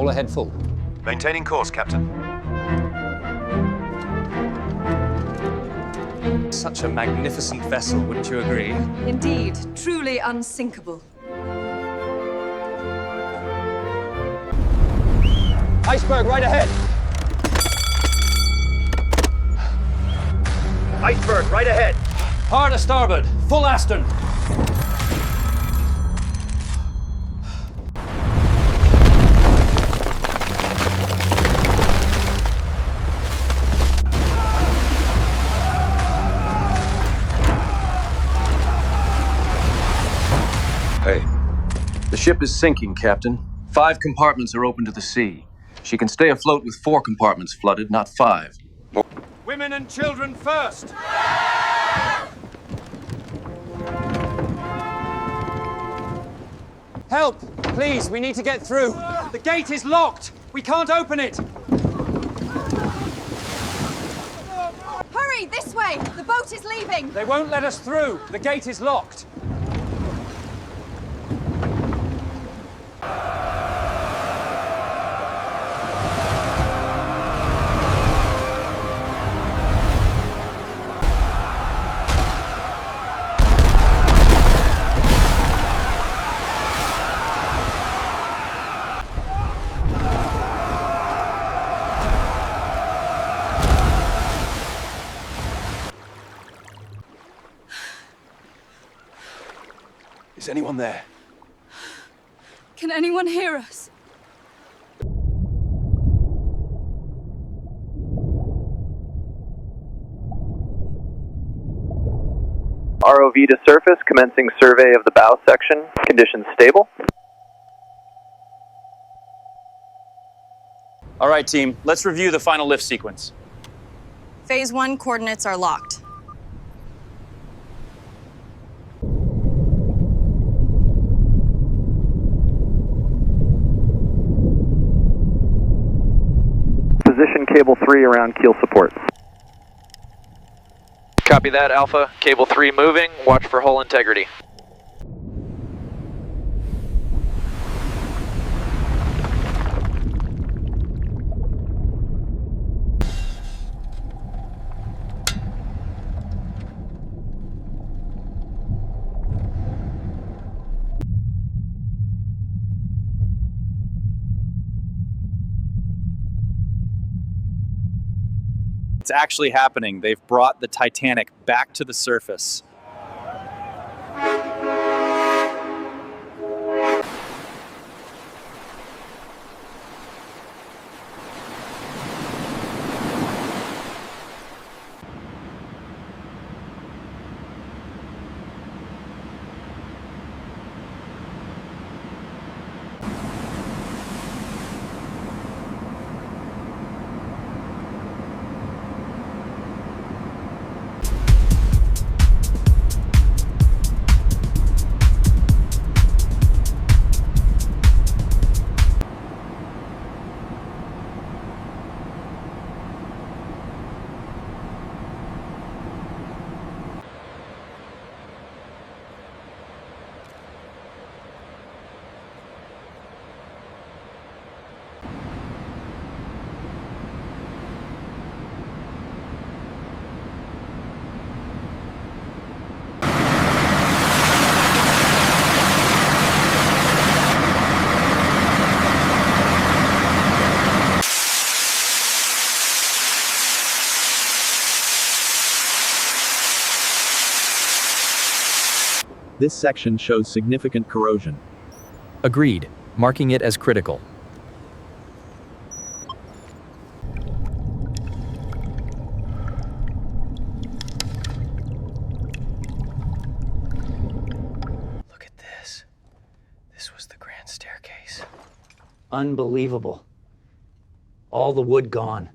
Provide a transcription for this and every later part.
All ahead full. Maintaining course, Captain. Such a magnificent vessel, wouldn't you agree? Indeed, truly unsinkable. Iceberg right ahead! Iceberg, right ahead! Hard to starboard, full astern. Hey, the ship is sinking, Captain. 5 compartments are open to the sea. She can stay afloat with 4 compartments flooded, not 5. Women and children first! Help! Please, we need to get through. The gate is locked. We can't open it. Hurry, this way! The boat is leaving! They won't let us through. The gate is locked. Is anyone there? Can anyone hear us? ROV to surface, commencing survey of the bow section. Conditions stable. All right, team. Let's review the final lift sequence. Phase 1 coordinates are locked. Position cable 3 around keel support. Copy that, Alpha. Cable 3 moving. Watch for hull integrity. It's actually happening. They've brought the Titanic back to the surface. This section shows significant corrosion. Agreed, marking it as critical. Look at this. This was the grand staircase. Unbelievable. All the wood gone.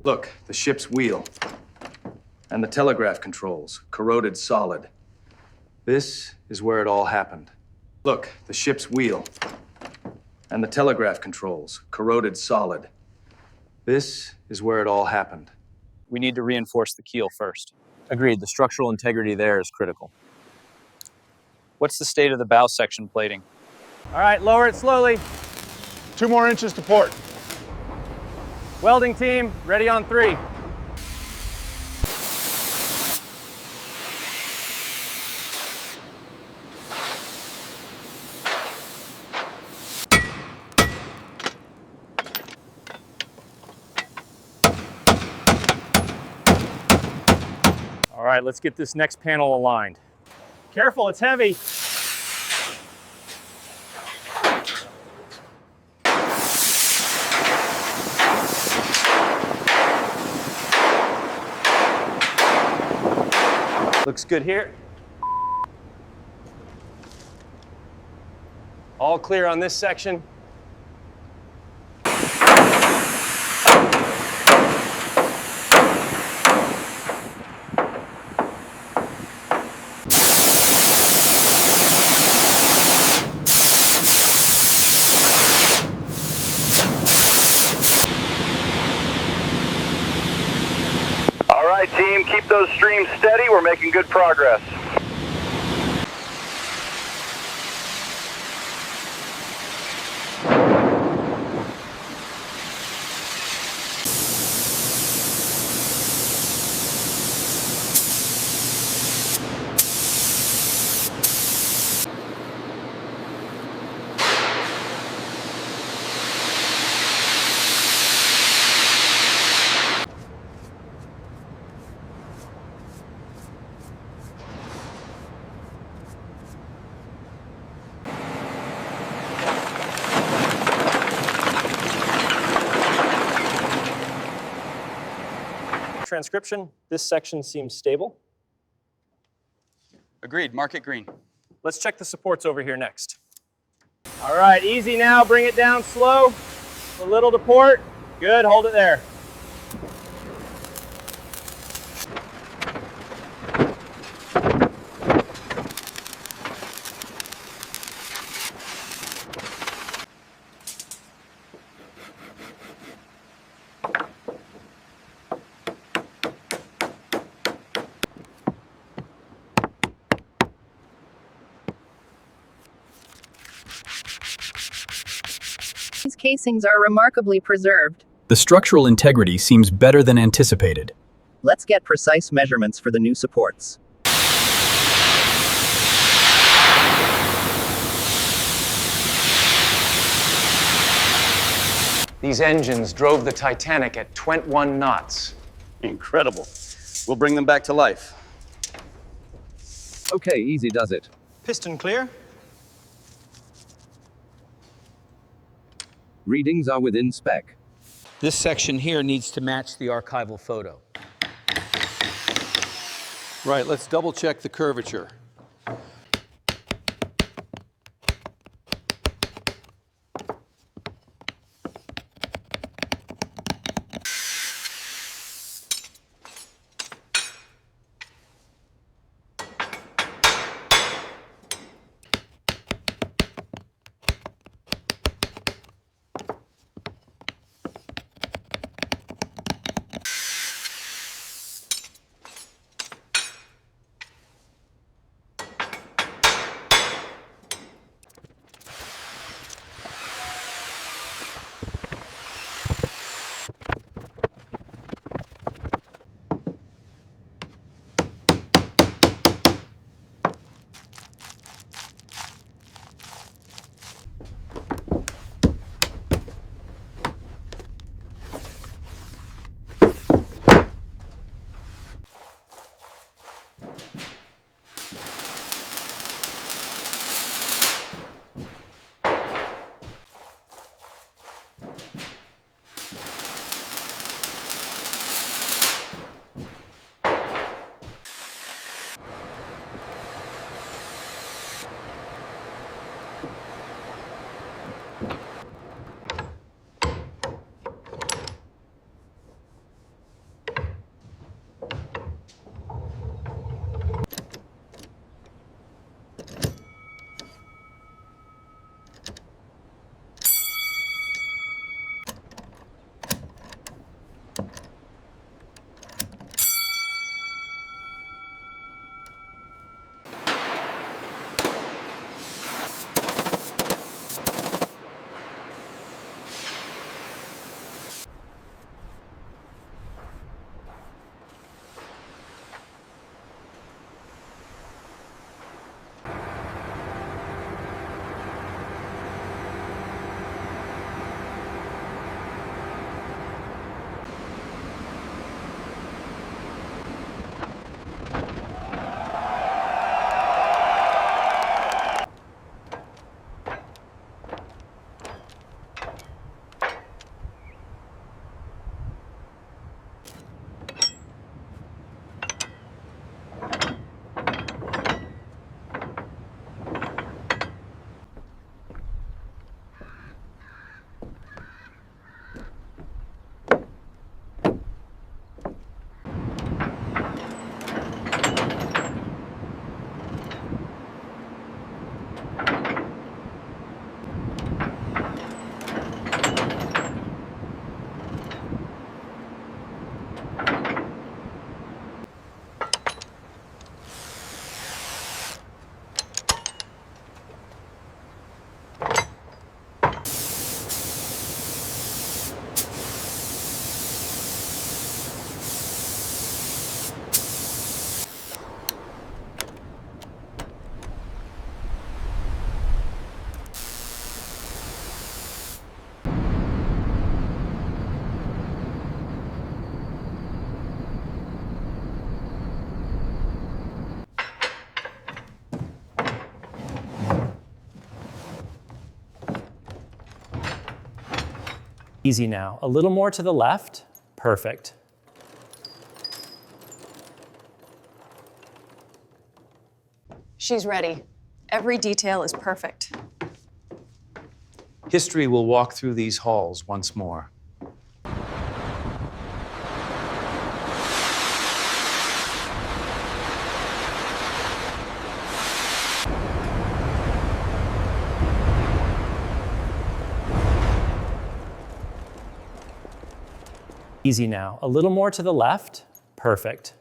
Look, the ship's wheel. And the telegraph controls, corroded solid. This is where it all happened. Look, the ship's wheel. And the telegraph controls, corroded solid. This is where it all happened. We need to reinforce the keel first. Agreed, the structural integrity there is critical. What's the state of the bow section plating? All right, lower it slowly. 2 more inches to port. Welding team, ready on 3. All right, let's get this next panel aligned. Careful, it's heavy. Looks good here. All clear on this section. All right, team, keep those streams steady. We're making good progress. Transcription, this section seems stable. Agreed, mark it green. Let's check the supports over here next. All right, easy now, bring it down slow. A little to port. Good, hold it there. These casings are remarkably preserved. The structural integrity seems better than anticipated. Let's get precise measurements for the new supports. These engines drove the Titanic at 21 knots. Incredible. We'll bring them back to life. Okay, easy does it. Piston clear. Readings are within spec. This section here needs to match the archival photo. Right, let's double check the curvature. Easy now. A little more to the left. Perfect. She's ready. Every detail is perfect. History will walk through these halls once more. Easy now. A little more to the left. Perfect.